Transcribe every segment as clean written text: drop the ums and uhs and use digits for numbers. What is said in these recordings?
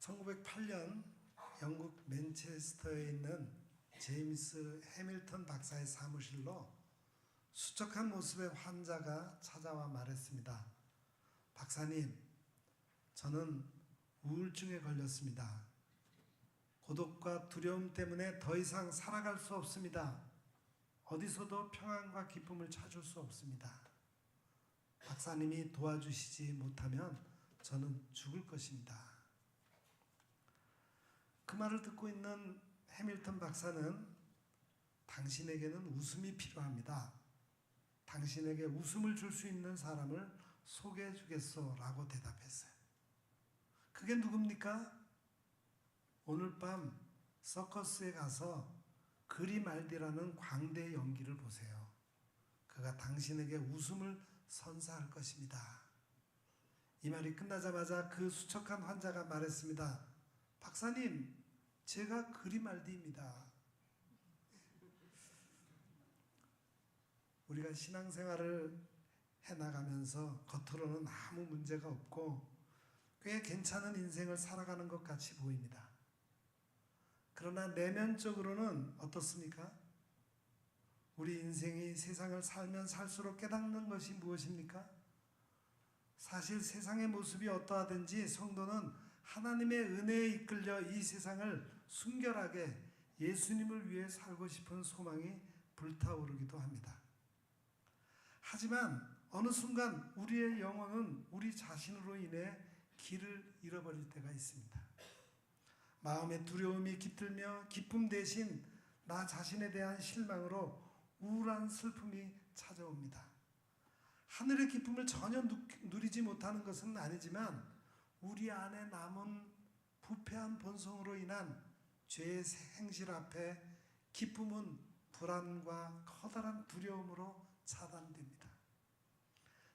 1908년 영국 맨체스터에 있는 제임스 해밀턴 박사의 사무실로 수척한 모습의 환자가 찾아와 말했습니다. 박사님, 저는 우울증에 걸렸습니다. 고독과 두려움 때문에 더 이상 살아갈 수 없습니다. 어디서도 평안과 기쁨을 찾을 수 없습니다. 박사님이 도와주시지 못하면 저는 죽을 것입니다. 그 말을 듣고 있는 해밀턴 박사는 당신에게는 웃음이 필요합니다. 당신에게 웃음을 줄 수 있는 사람을 소개해 주겠소 라고 대답했어요. 그게 누굽니까? 오늘 밤 서커스에 가서 그리말디라는 광대 연기를 보세요. 그가 당신에게 웃음을 선사할 것입니다. 이 말이 끝나자마자 그 수척한 환자가 말했습니다. 박사님, 제가 그리말디입니다. 우리가 신앙생활을 해나가면서 겉으로는 아무 문제가 없고 꽤 괜찮은 인생을 살아가는 것 같이 보입니다. 그러나 내면적으로는 어떻습니까? 우리 인생이 세상을 살면 살수록 깨닫는 것이 무엇입니까? 사실 세상의 모습이 어떠하든지 성도는 하나님의 은혜에 이끌려 이 세상을 순결하게 예수님을 위해 살고 싶은 소망이 불타오르기도 합니다. 하지만 어느 순간 우리의 영혼은 우리 자신으로 인해 길을 잃어버릴 때가 있습니다. 마음의 두려움이 깃들며 기쁨 대신 나 자신에 대한 실망으로 우울한 슬픔이 찾아옵니다. 하늘의 기쁨을 전혀 누리지 못하는 것은 아니지만 우리 안에 남은 부패한 본성으로 인한 죄의 행실 앞에 기쁨은 불안과 커다란 두려움으로 차단됩니다.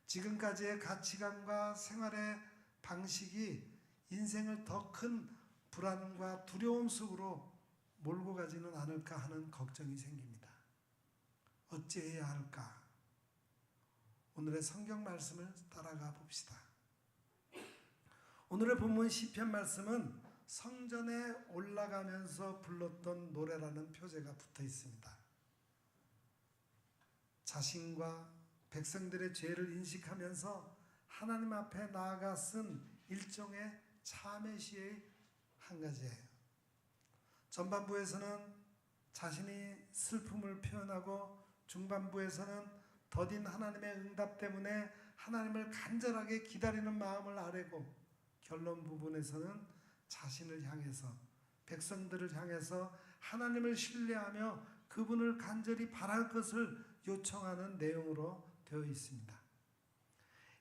지금까지의 가치관과 생활의 방식이 인생을 더 큰 불안과 두려움 속으로 몰고 가지는 않을까 하는 걱정이 생깁니다. 어찌해야 할까? 오늘의 성경 말씀을 따라가 봅시다. 오늘의 본문 시편 말씀은 성전에 올라가면서 불렀던 노래라는 표제가 붙어 있습니다. 자신과 백성들의 죄를 인식하면서 하나님 앞에 나아가 쓴 일종의 참회 시의 한 가지예요. 전반부에서는 자신이 슬픔을 표현하고 중반부에서는 더딘 하나님의 응답 때문에 하나님을 간절하게 기다리는 마음을 아뢰고 결론 부분에서는 자신을 향해서 백성들을 향해서 하나님을 신뢰하며 그분을 간절히 바랄 것을 요청하는 내용으로 되어 있습니다.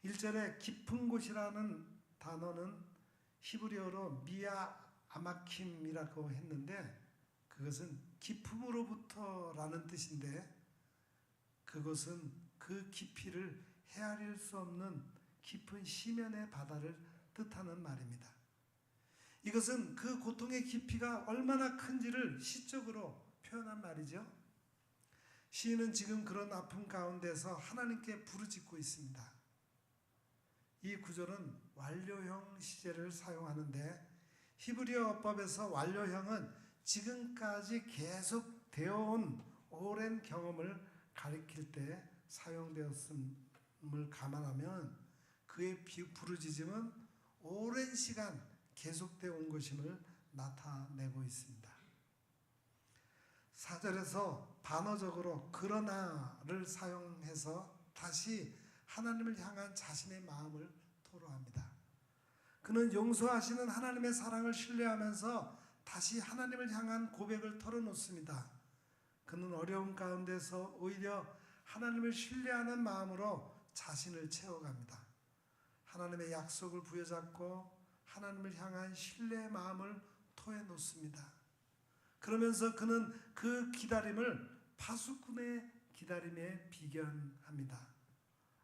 1절에 깊은 곳이라는 단어는 히브리어로 미아 아마킴이라고 했는데 그것은 깊음으로부터 라는 뜻인데 그것은 그 깊이를 헤아릴 수 없는 깊은 심연의 바다를 뜻하는 말입니다. 이것은 그 고통의 깊이가 얼마나 큰지를 시적으로 표현한 말이죠. 시인은 지금 그런 아픔 가운데서 하나님께 부르짖고 있습니다. 이 구절은 완료형 시제를 사용하는데 히브리어법에서 완료형은 지금까지 계속 되어온 오랜 경험을 가리킬 때 사용되었음을 감안하면 그의 부르짖음은 오랜 시간 계속되어 온 것임을 나타내고 있습니다. 4절에서 반어적으로 그러나를 사용해서 다시 하나님을 향한 자신의 마음을 토로합니다. 그는 용서하시는 하나님의 사랑을 신뢰하면서 다시 하나님을 향한 고백을 털어놓습니다. 그는 어려움 가운데서 오히려 하나님을 신뢰하는 마음으로 자신을 채워갑니다. 하나님의 약속을 부여잡고 하나님을 향한 신뢰의 마음을 토해놓습니다. 그러면서 그는 그 기다림을 파수꾼의 기다림에 비견합니다.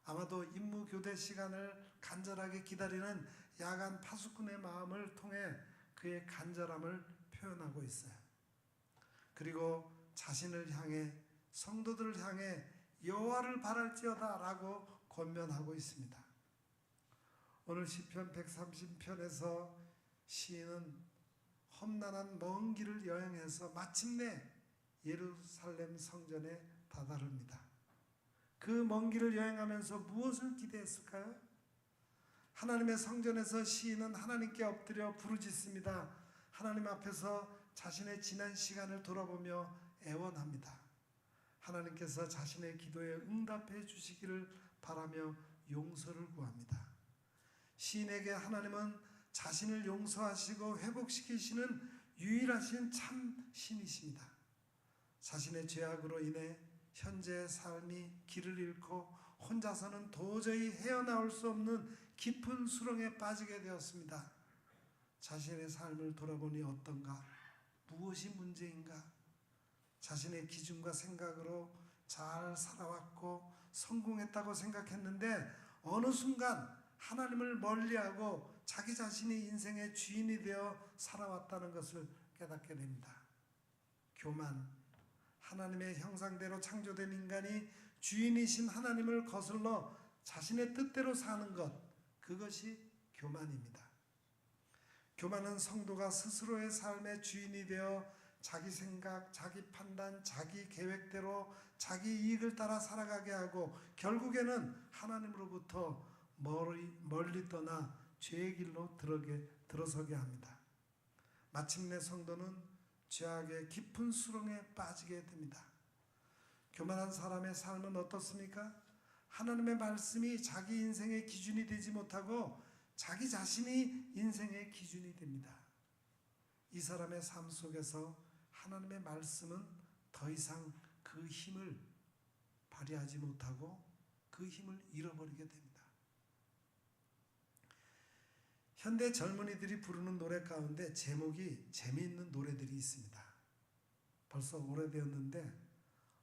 아마도 임무교대 시간을 간절하게 기다리는 야간 파수꾼의 마음을 통해 그의 간절함을 표현하고 있어요. 그리고 자신을 향해 성도들을 향해 여호와를 바랄지어다 라고 권면하고 있습니다. 오늘 시편 130편에서 시인은 험난한 먼 길을 여행해서 마침내 예루살렘 성전에 다다릅니다. 그 먼 길을 여행하면서 무엇을 기대했을까요? 하나님의 성전에서 시인은 하나님께 엎드려 부르짖습니다. 하나님 앞에서 자신의 지난 시간을 돌아보며 애원합니다. 하나님께서 자신의 기도에 응답해 주시기를 바라며 용서를 구합니다. 시인에게 하나님은 자신을 용서하시고 회복시키시는 유일하신 참 신이십니다. 자신의 죄악으로 인해 현재의 삶이 길을 잃고 혼자서는 도저히 헤어나올 수 없는 깊은 수렁에 빠지게 되었습니다. 자신의 삶을 돌아보니 어떤가? 무엇이 문제인가? 자신의 기준과 생각으로 잘 살아왔고 성공했다고 생각했는데 어느 순간 하나님을 멀리하고 자기 자신이 인생의 주인이 되어 살아왔다는 것을 깨닫게 됩니다. 교만, 하나님의 형상대로 창조된 인간이 주인이신 하나님을 거슬러 자신의 뜻대로 사는 것, 그것이 교만입니다. 교만은 성도가 스스로의 삶의 주인이 되어 자기 생각, 자기 판단, 자기 계획대로 자기 이익을 따라 살아가게 하고 결국에는 하나님으로부터 멀리 떠나 죄의 길로 들어서게 합니다. 마침내 성도는 죄악의 깊은 수렁에 빠지게 됩니다. 교만한 사람의 삶은 어떻습니까? 하나님의 말씀이 자기 인생의 기준이 되지 못하고 자기 자신이 인생의 기준이 됩니다. 이 사람의 삶 속에서 하나님의 말씀은 더 이상 그 힘을 발휘하지 못하고 그 힘을 잃어버리게 됩니다. 현대 젊은이들이 부르는 노래 가운데 제목이 재미있는 노래들이 있습니다. 벌써 오래되었는데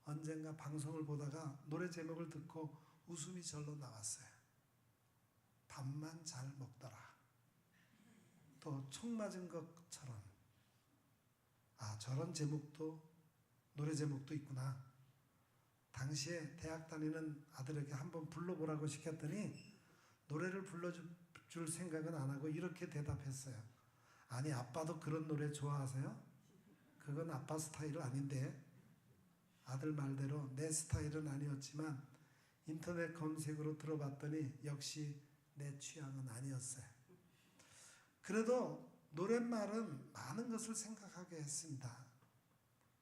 언젠가 방송을 보다가 노래 제목을 듣고 웃음이 절로 나왔어요. 밥만 잘 먹더라. 또 총 맞은 것처럼. 아, 저런 제목도 노래 제목도 있구나. 당시에 대학 다니는 아들에게 한번 불러보라고 시켰더니 노래를 불러줄 생각은 안 하고 이렇게 대답했어요. 아니, 아빠도 그런 노래 좋아하세요? 그건 아빠 스타일 아닌데. 아들 말대로 내 스타일은 아니었지만 인터넷 검색으로 들어봤더니 역시 내 취향은 아니었어요. 그래도 노랫말은 많은 것을 생각하게 했습니다.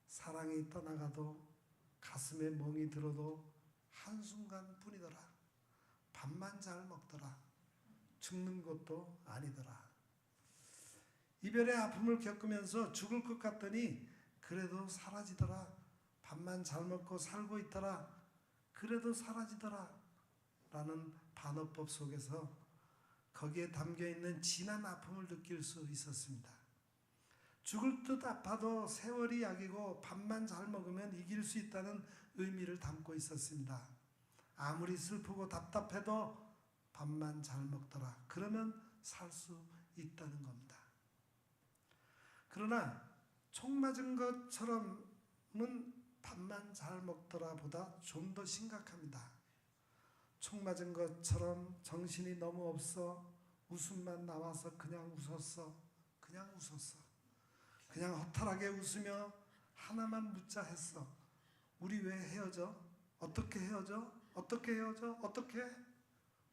사랑이 떠나가도 가슴에 멍이 들어도 한순간 뿐이더라. 밥만 잘 먹더라. 죽는 것도 아니더라. 이별의 아픔을 겪으면서 죽을 것 같더니 그래도 사라지더라. 밥만 잘 먹고 살고 있더라. 그래도 사라지더라. 라는 반어법 속에서 거기에 담겨있는 진한 아픔을 느낄 수 있었습니다. 죽을 듯 아파도 세월이 약이고 밥만 잘 먹으면 이길 수 있다는 의미를 담고 있었습니다. 아무리 슬프고 답답해도 밥만 잘 먹더라. 그러면 살 수 있다는 겁니다. 그러나 총 맞은 것처럼은 밥만 잘 먹더라 보다 좀 더 심각합니다. 총 맞은 것처럼 정신이 너무 없어 웃음만 나와서 그냥 웃었어. 그냥 웃었어. 그냥 허탈하게 웃으며 하나만 묻자 했어. 우리 왜 헤어져? 어떻게 헤어져? 어떻게 헤어져? 어떻게?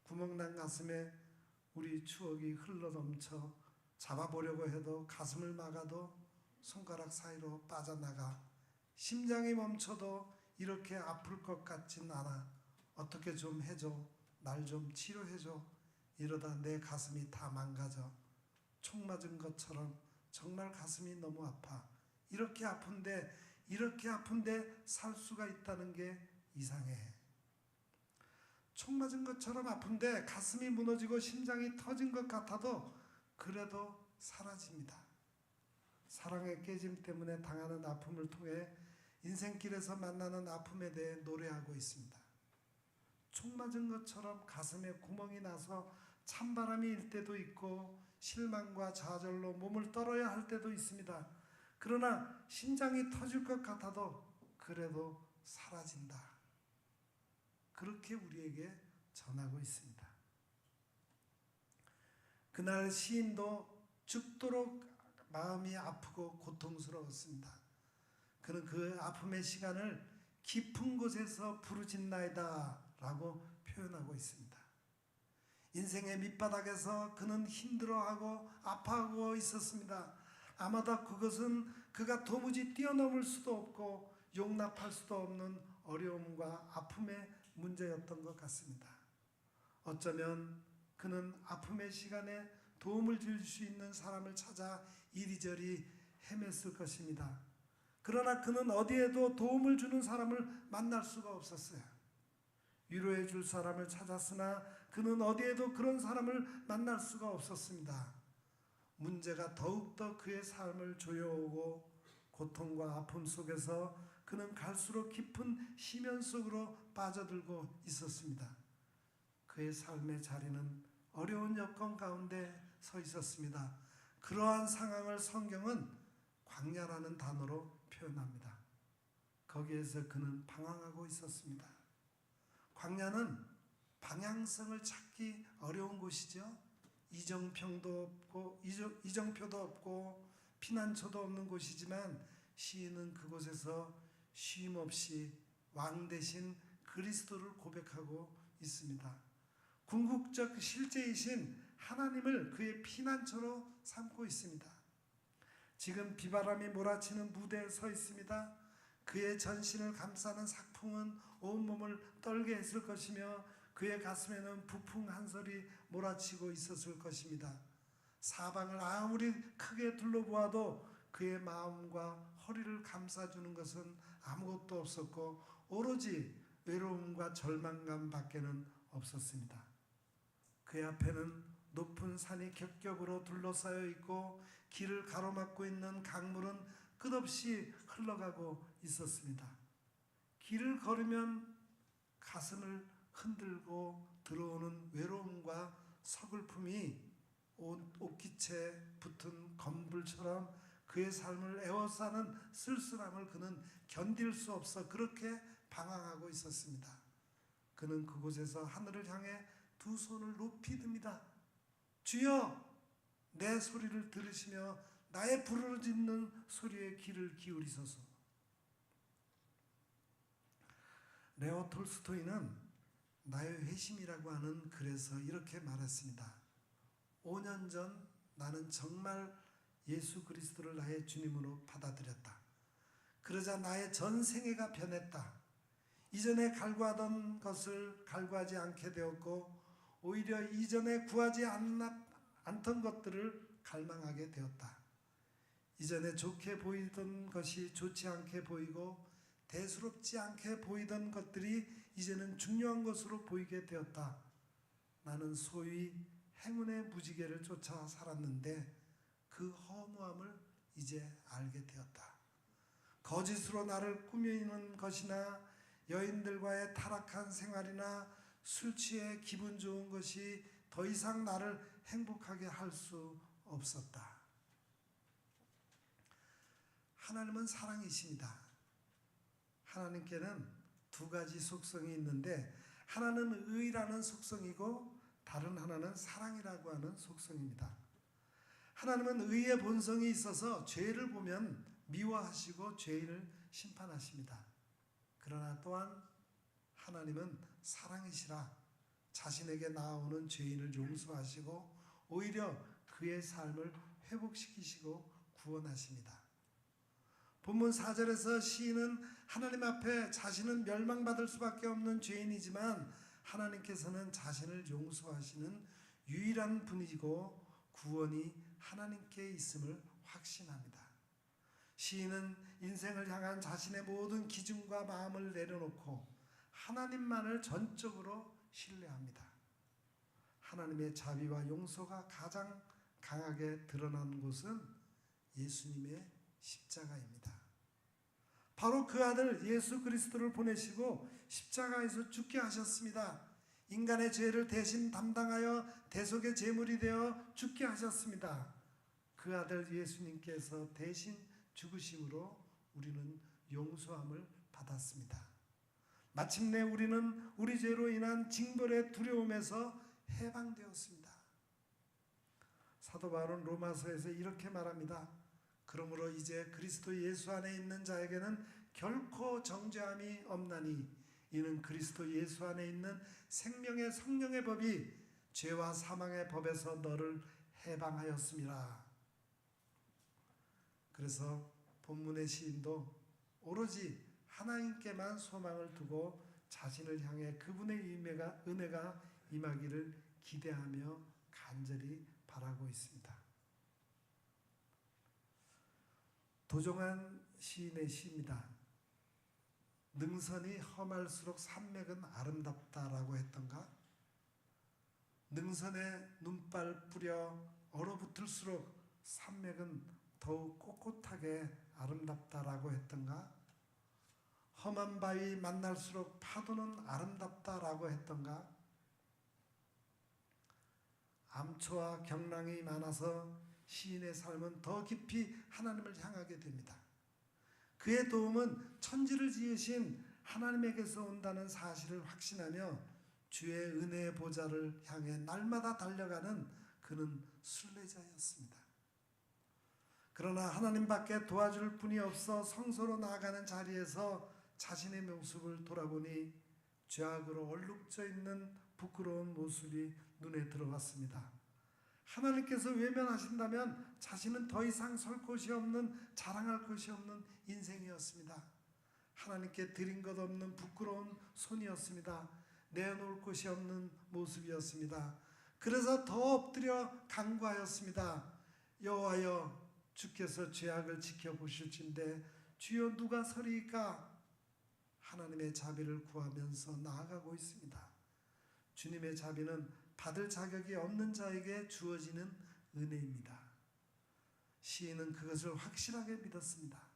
구멍난 가슴에 우리 추억이 흘러넘쳐 잡아보려고 해도 가슴을 막아도 손가락 사이로 빠져나가 심장이 멈춰도 이렇게 아플 것 같진 않아. 어떻게 좀 해줘. 날 좀 치료해줘. 이러다 내 가슴이 다 망가져. 총 맞은 것처럼 정말 가슴이 너무 아파. 이렇게 아픈데 살 수가 있다는 게 이상해. 총 맞은 것처럼 아픈데 가슴이 무너지고 심장이 터진 것 같아도 그래도 사라집니다. 사랑의 깨짐 때문에 당하는 아픔을 통해 인생길에서 만나는 아픔에 대해 노래하고 있습니다. 총 맞은 것처럼 가슴에 구멍이 나서 찬바람이 일 때도 있고 실망과 좌절로 몸을 떨어야 할 때도 있습니다. 그러나 심장이 터질 것 같아도 그래도 사라진다. 그렇게 우리에게 전하고 있습니다. 그날 시인도 죽도록 마음이 아프고 고통스러웠습니다. 그는 그 아픔의 시간을 깊은 곳에서 부르짖나이다 라고 표현하고 있습니다. 인생의 밑바닥에서 그는 힘들어하고 아파하고 있었습니다. 아마도 그것은 그가 도무지 뛰어넘을 수도 없고 용납할 수도 없는 어려움과 아픔의 문제였던 것 같습니다. 어쩌면 그는 아픔의 시간에 도움을 줄 수 있는 사람을 찾아 이리저리 헤맸을 것입니다. 그러나 그는 어디에도 도움을 주는 사람을 만날 수가 없었어요. 위로해 줄 사람을 찾았으나 그는 어디에도 그런 사람을 만날 수가 없었습니다. 문제가 더욱더 그의 삶을 조여오고 고통과 아픔 속에서 그는 갈수록 깊은 심연 속으로 빠져들고 있었습니다. 그의 삶의 자리는 어려운 여건 가운데 서 있었습니다. 그러한 상황을 성경은 광야라는 단어로 표현합니다. 거기에서 그는 방황하고 있었습니다. 광야는 방향성을 찾기 어려운 곳이죠. 이정표도 없고 피난처도 없는 곳이지만 시인은 그곳에서 쉼없이 왕 대신 그리스도를 고백하고 있습니다. 궁극적 실제이신 하나님을 그의 피난처로 삼고 있습니다. 지금 비바람이 몰아치는 무대에 서 있습니다. 그의 전신을 감싸는 삭풍은 온몸을 떨게 했을 것이며 그의 가슴에는 부풍 한 설이 몰아치고 있었을 것입니다. 사방을 아무리 크게 둘러보아도 그의 마음과 허리를 감싸주는 것은 아무것도 없었고 오로지 외로움과 절망감 밖에는 없었습니다. 그의 앞에는 높은 산이 겹겹으로 둘러싸여 있고 길을 가로막고 있는 강물은 끝없이 흘러가고 있었습니다. 길을 걸으면 가슴을 흔들고 들어오는 외로움과 서글픔이 옷깃에 붙은 검불처럼 그의 삶을 에워싸는 쓸쓸함을 그는 견딜 수 없어 그렇게 방황하고 있었습니다. 그는 그곳에서 하늘을 향해 두 손을 높이 듭니다. 주여, 내 소리를 들으시며 나의 부르짖는 소리에 귀를 기울이소서. 레오 톨스토이는 나의 회심이라고 하는 글에서 이렇게 말했습니다. 5년 전 나는 정말 예수 그리스도를 나의 주님으로 받아들였다. 그러자 나의 전 생애가 변했다. 이전에 갈구하던 것을 갈구하지 않게 되었고 오히려 이전에 구하지 않던 것들을 갈망하게 되었다. 이전에 좋게 보이던 것이 좋지 않게 보이고 대수롭지 않게 보이던 것들이 이제는 중요한 것으로 보이게 되었다. 나는 소위 행운의 무지개를 쫓아 살았는데 그 허무함을 이제 알게 되었다. 거짓으로 나를 꾸미는 것이나 여인들과의 타락한 생활이나 술 취해 기분 좋은 것이 더 이상 나를 행복하게 할 수 없었다. 하나님은 사랑이십니다. 하나님께는 두 가지 속성이 있는데 하나는 의라는 속성이고 다른 하나는 사랑이라고 하는 속성입니다. 하나님은 의의 본성이 있어서 죄를 보면 미워하시고 죄인을 심판하십니다. 그러나 또한 하나님은 사랑이시라 자신에게 나아오는 죄인을 용서하시고 오히려 그의 삶을 회복시키시고 구원하십니다. 본문 4절에서 시인은 하나님 앞에 자신은 멸망받을 수밖에 없는 죄인이지만 하나님께서는 자신을 용서하시는 유일한 분이고 구원이 하나님께 있음을 확신합니다. 시인은 인생을 향한 자신의 모든 기준과 마음을 내려놓고 하나님만을 전적으로 신뢰합니다. 하나님의 자비와 용서가 가장 강하게 드러난 곳은 예수님의 십자가입니다. 바로 그 아들 예수 그리스도를 보내시고 십자가에서 죽게 하셨습니다. 인간의 죄를 대신 담당하여 대속의 제물이 되어 죽게 하셨습니다. 그 아들 예수님께서 대신 죽으심으로 우리는 용서함을 받았습니다. 마침내 우리는 우리 죄로 인한 징벌의 두려움에서 해방되었습니다. 사도 바울은 로마서에서 이렇게 말합니다. 그러므로 이제 그리스도 예수 안에 있는 자에게는 결코 정죄함이 없나니 이는 그리스도 예수 안에 있는 생명의 성령의 법이 죄와 사망의 법에서 너를 해방하였음이라. 그래서 본문의 시인도 오로지 하나님께만 소망을 두고 자신을 향해 그분의 은혜가 임하기를 기대하며 간절히 바라고 있습니다. 도종환 시인의 시입니다. 능선이 험할수록 산맥은 아름답다라고 했던가? 능선에 눈발 뿌려 얼어붙을수록 산맥은 더욱 꼿꼿하게 아름답다라고 했던가? 험한 바위 만날수록 파도는 아름답다라고 했던가? 암초와 경랑이 많아서 시인의 삶은 더 깊이 하나님을 향하게 됩니다. 그의 도움은 천지를 지으신 하나님에게서 온다는 사실을 확신하며 주의 은혜의 보좌를 향해 날마다 달려가는 그는 순례자였습니다. 그러나 하나님밖에 도와줄 분이 없어 성소로 나아가는 자리에서 자신의 모습을 돌아보니 죄악으로 얼룩져 있는 부끄러운 모습이 눈에 들어왔습니다. 하나님께서 외면하신다면 자신은 더 이상 설 곳이 없는, 자랑할 것이 없는 인생이었습니다. 하나님께 드린 것 없는 부끄러운 손이었습니다. 내놓을 곳이 없는 모습이었습니다. 그래서 더 엎드려 간구하였습니다. 여호와여, 주께서 죄악을 지켜보실진데 주여 누가 서리이까? 하나님의 자비를 구하면서 나아가고 있습니다. 주님의 자비는 받을 자격이 없는 자에게 주어지는 은혜입니다. 시인은 그것을 확실하게 믿었습니다.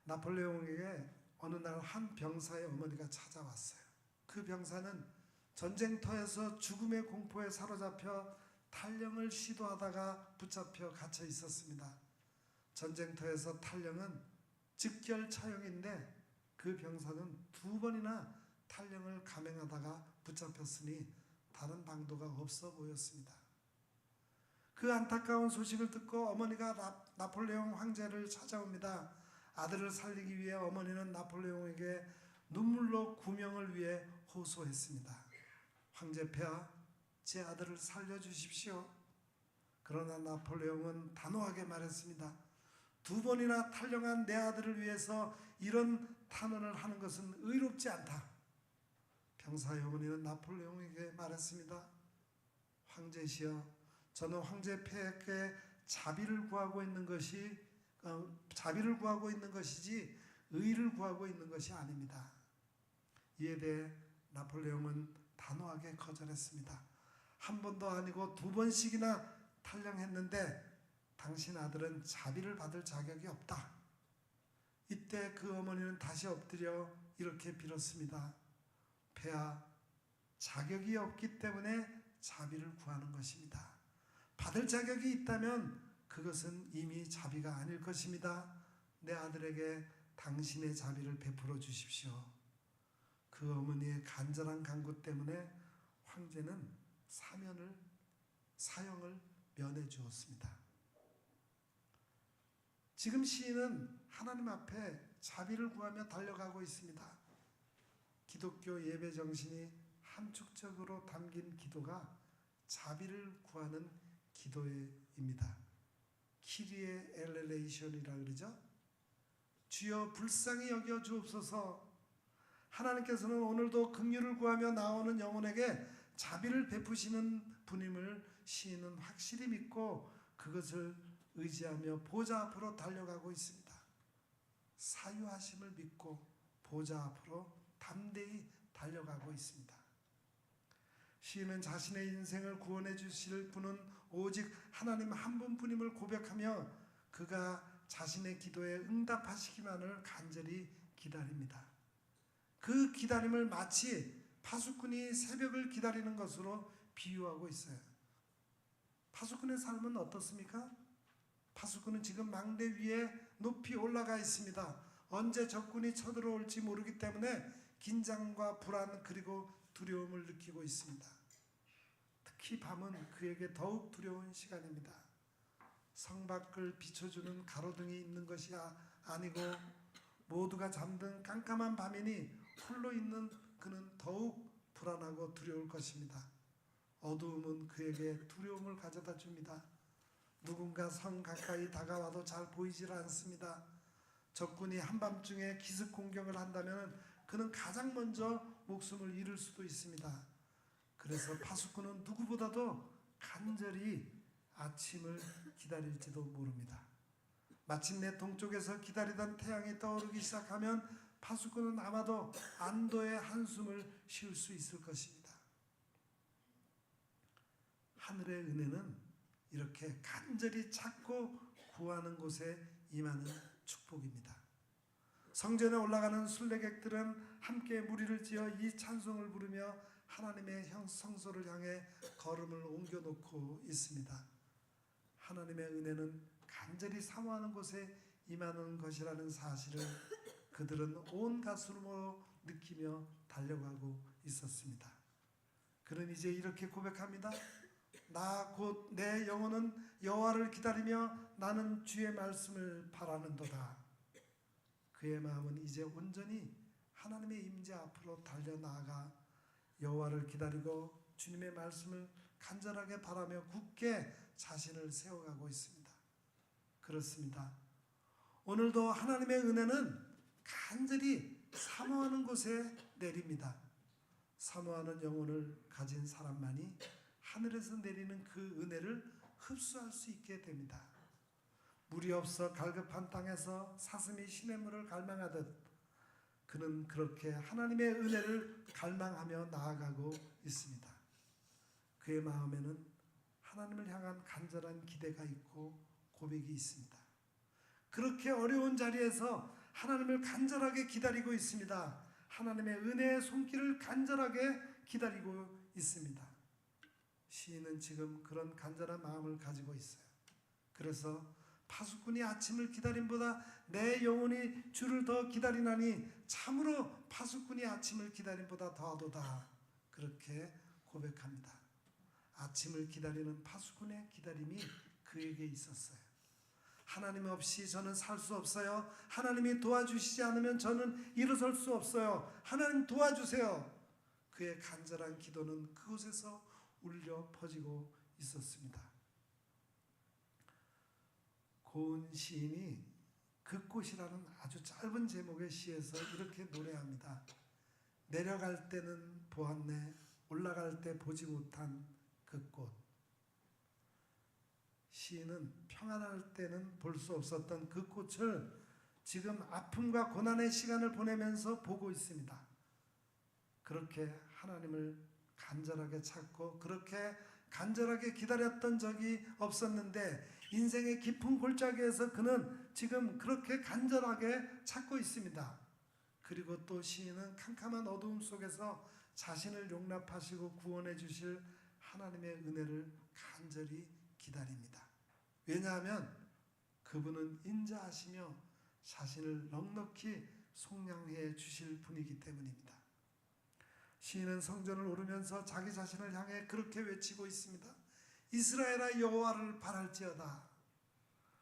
나폴레옹에게 어느 날 한 병사의 어머니가 찾아왔어요. 그 병사는 전쟁터에서 죽음의 공포에 사로잡혀 탈영을 시도하다가 붙잡혀 갇혀 있었습니다. 전쟁터에서 탈영은 즉결차용인데 그 병사는 2번이나 탈영을 감행하다가 붙잡혔으니 다른 방도가 없어 보였습니다. 그 안타까운 소식을 듣고 어머니가 나폴레옹 황제를 찾아옵니다. 아들을 살리기 위해 어머니는 나폴레옹에게 눈물로 구명을 위해 호소했습니다. 황제 폐하, 제 아들을 살려주십시오. 그러나 나폴레옹은 단호하게 말했습니다. 2번이나 탈영한 내 아들을 위해서 이런 탄원을 하는 것은 의롭지 않다. 병사의 어머니는 나폴레옹에게 말했습니다. 황제시여, 저는 황제 폐하께 자비를 구하고 있는 것이지 의를 구하고 있는 것이 아닙니다. 이에 대해 나폴레옹은 단호하게 거절했습니다. 1번도 아니고 2번씩이나 탈영했는데 당신 아들은 자비를 받을 자격이 없다. 이때 그 어머니는 다시 엎드려 이렇게 빌었습니다. 폐하, 자격이 없기 때문에 자비를 구하는 것입니다. 받을 자격이 있다면 그것은 이미 자비가 아닐 것입니다. 내 아들에게 당신의 자비를 베풀어 주십시오. 그 어머니의 간절한 간구 때문에 황제는 사형을 면해 주었습니다. 지금 시인은 하나님 앞에 자비를 구하며 달려가고 있습니다. 기독교 예배 정신이 함축적으로 담긴 기도가 자비를 구하는 기도입니다. 키리에 엘레이션이라 그러죠. 주여 불쌍히 여겨 주옵소서. 하나님께서는 오늘도 긍휼을 구하며 나오는 영혼에게 자비를 베푸시는 분임을 시인은 확실히 믿고 그것을 의지하며 보좌 앞으로 달려가고 있습니다. 사유하심을 믿고 보좌 앞으로 담대히 달려가고 있습니다. 시인은 자신의 인생을 구원해 주실 분은 오직 하나님 한 분뿐임을 고백하며 그가 자신의 기도에 응답하시기만을 간절히 기다립니다. 그 기다림을 마치 파수꾼이 새벽을 기다리는 것으로 비유하고 있어요. 파수꾼의 삶은 어떻습니까? 파수꾼은 지금 망대 위에 높이 올라가 있습니다. 언제 적군이 쳐들어올지 모르기 때문에 긴장과 불안 그리고 두려움을 느끼고 있습니다. 특히 밤은 그에게 더욱 두려운 시간입니다. 성 밖을 비춰주는 가로등이 있는 것이 아니고 모두가 잠든 깜깜한 밤이니 홀로 있는 그는 더욱 불안하고 두려울 것입니다. 어두움은 그에게 두려움을 가져다 줍니다. 누군가 성 가까이 다가와도 잘 보이질 않습니다. 적군이 한밤중에 기습 공격을 한다면 그는 가장 먼저 목숨을 잃을 수도 있습니다. 그래서 파수꾼은 누구보다도 간절히 아침을 기다릴지도 모릅니다. 마침내 동쪽에서 기다리던 태양이 떠오르기 시작하면 파수꾼은 아마도 안도의 한숨을 쉴 수 있을 것입니다. 하늘의 은혜는 이렇게 간절히 찾고 구하는 곳에 임하는 축복입니다. 성전에 올라가는 순례객들은 함께 무리를 지어 이 찬송을 부르며 하나님의 성소를 향해 걸음을 옮겨놓고 있습니다. 하나님의 은혜는 간절히 사모하는 곳에 임하는 것이라는 사실을 그들은 온 가슴으로 느끼며 달려가고 있었습니다. 그는 이제 이렇게 고백합니다. 나 곧 내 영혼은 여호와를 기다리며 나는 주의 말씀을 바라는도다. 그의 마음은 이제 온전히 하나님의 임재 앞으로 달려나아가 여호와를 기다리고 주님의 말씀을 간절하게 바라며 굳게 자신을 세워가고 있습니다. 그렇습니다. 오늘도 하나님의 은혜는 간절히 사모하는 곳에 내립니다. 사모하는 영혼을 가진 사람만이 하늘에서 내리는 그 은혜를 흡수할 수 있게 됩니다. 물이 없어 갈급한 땅에서 사슴이 시냇물을 갈망하듯 그는 그렇게 하나님의 은혜를 갈망하며 나아가고 있습니다. 그의 마음에는 하나님을 향한 간절한 기대가 있고 고백이 있습니다. 그렇게 어려운 자리에서 하나님을 간절하게 기다리고 있습니다. 하나님의 은혜의 손길을 간절하게 기다리고 있습니다. 시인은 지금 그런 간절한 마음을 가지고 있어요. 그래서 파수꾼이 아침을 기다림보다 내 영혼이 주를 더 기다리나니 참으로 파수꾼이 아침을 기다림보다 더하도다. 그렇게 고백합니다. 아침을 기다리는 파수꾼의 기다림이 그에게 있었어요. 하나님 없이 저는 살 수 없어요. 하나님이 도와주시지 않으면 저는 일어설 수 없어요. 하나님 도와주세요. 그의 간절한 기도는 그곳에서 울려 퍼지고 있었습니다. 고은 시인이 그 꽃이라는 아주 짧은 제목의 시에서 이렇게 노래합니다. 내려갈 때는 보았네 올라갈 때 보지 못한 그 꽃. 시인은 평안할 때는 볼 수 없었던 그 꽃을 지금 아픔과 고난의 시간을 보내면서 보고 있습니다. 그렇게 하나님을 간절하게 찾고 그렇게 간절하게 기다렸던 적이 없었는데 인생의 깊은 골짜기에서 그는 지금 그렇게 간절하게 찾고 있습니다. 그리고 또 시인은 캄캄한 어두움 속에서 자신을 용납하시고 구원해 주실 하나님의 은혜를 간절히 기다립니다. 왜냐하면 그분은 인자하시며 자신을 넉넉히 속량해 주실 분이기 때문입니다. 시인은 성전을 오르면서 자기 자신을 향해 그렇게 외치고 있습니다. 이스라엘아 여호와를 바랄지어다.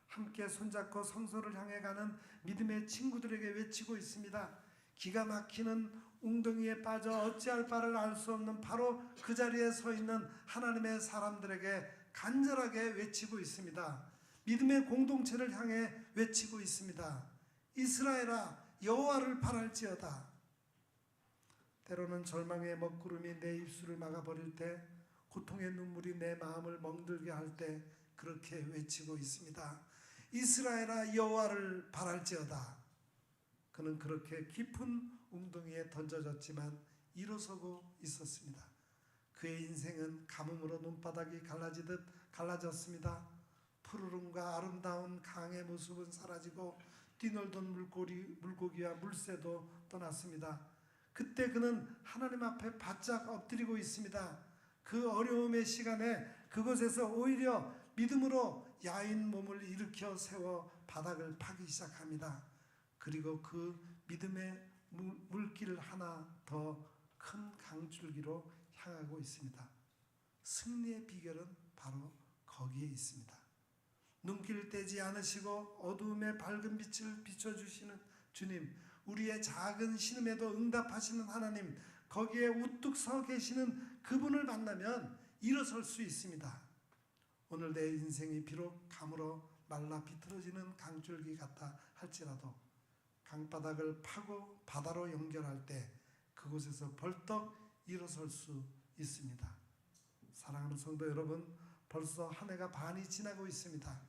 함께 손잡고 성소를 향해 가는 믿음의 친구들에게 외치고 있습니다. 기가 막히는 웅덩이에 빠져 어찌할 바를 알 수 없는 바로 그 자리에 서 있는 하나님의 사람들에게 간절하게 외치고 있습니다. 믿음의 공동체를 향해 외치고 있습니다. 이스라엘아 여호와를 바랄지어다. 때로는 절망의 먹구름이 내 입술을 막아버릴 때, 고통의 눈물이 내 마음을 멍들게 할 때 그렇게 외치고 있습니다. 이스라엘아 여호와를 바랄지어다. 그는 그렇게 깊은 웅덩이에 던져졌지만 일어서고 있었습니다. 그의 인생은 가뭄으로 눈바닥이 갈라지듯 갈라졌습니다. 푸르름과 아름다운 강의 모습은 사라지고 뛰놀던 물고기와 물새도 떠났습니다. 그때 그는 하나님 앞에 바짝 엎드리고 있습니다. 그 어려움의 시간에 그곳에서 오히려 믿음으로 야인 몸을 일으켜 세워 바닥을 파기 시작합니다. 그리고 그 믿음의 물길 하나 더 큰 강줄기로 향하고 있습니다. 승리의 비결은 바로 거기에 있습니다. 눈길 떼지 않으시고 어두움에 밝은 빛을 비춰주시는 주님, 우리의 작은 신음에도 응답하시는 하나님, 거기에 우뚝 서 계시는 그분을 만나면 일어설 수 있습니다. 오늘 내 인생이 비록 가물어 말라 비틀어지는 강줄기 같다 할지라도 강바닥을 파고 바다로 연결할 때 그곳에서 벌떡 일어설 수 있습니다. 사랑하는 성도 여러분, 벌써 한 해가 반이 지나고 있습니다.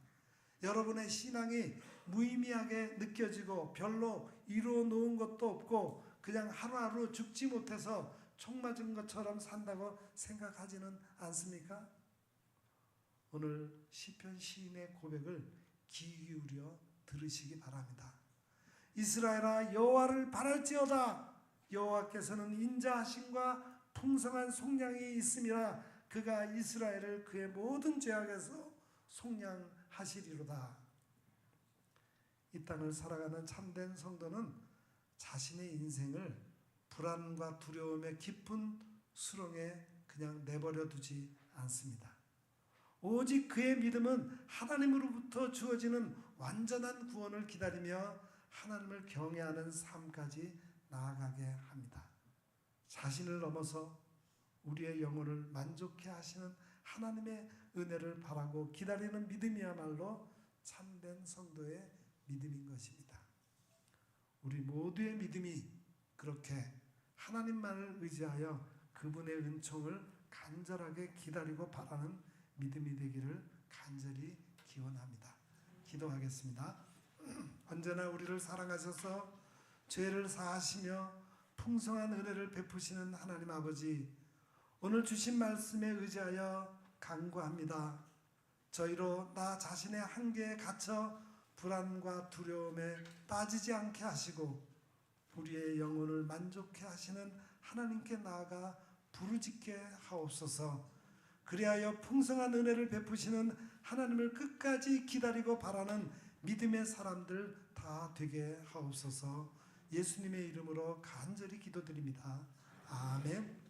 여러분의 신앙이 무의미하게 느껴지고 별로 이루어 놓은 것도 없고 그냥 하루하루 죽지 못해서 총 맞은 것처럼 산다고 생각하지는 않습니까? 오늘 시편 시인의 고백을 귀 기울여 들으시기 바랍니다. 이스라엘아, 여호와를 바랄지어다. 여호와께서는 인자하심과 풍성한 속량이 있음이라. 그가 이스라엘을 그의 모든 죄악에서 속량하시리로다. 이 땅을 살아가는 참된 성도는 자신의 인생을 불안과 두려움의 깊은 수렁에 그냥 내버려 두지 않습니다. 오직 그의 믿음은 하나님으로부터 주어지는 완전한 구원을 기다리며 하나님을 경외하는 삶까지 나아가게 합니다. 자신을 넘어서 우리의 영혼을 만족해 하시는 하나님의 은혜를 바라고 기다리는 믿음이야말로 참된 성도의 믿음인 것입니다. 우리 모두의 믿음이 그렇게 하나님만을 의지하여 그분의 은총을 간절하게 기다리고 바라는 믿음이 되기를 간절히 기원합니다. 기도하겠습니다. 언제나 우리를 사랑하셔서 죄를 사하시며 풍성한 은혜를 베푸시는 하나님 아버지, 오늘 주신 말씀에 의지하여 간구합니다. 저희로 나 자신의 한계에 갇혀 불안과 두려움에 빠지지 않게 하시고 우리의 영혼을 만족해 하시는 하나님께 나아가 부르짖게 하옵소서. 그리하여 풍성한 은혜를 베푸시는 하나님을 끝까지 기다리고 바라는 믿음의 사람들 다 되게 하옵소서. 예수님의 이름으로 간절히 기도드립니다. 아멘.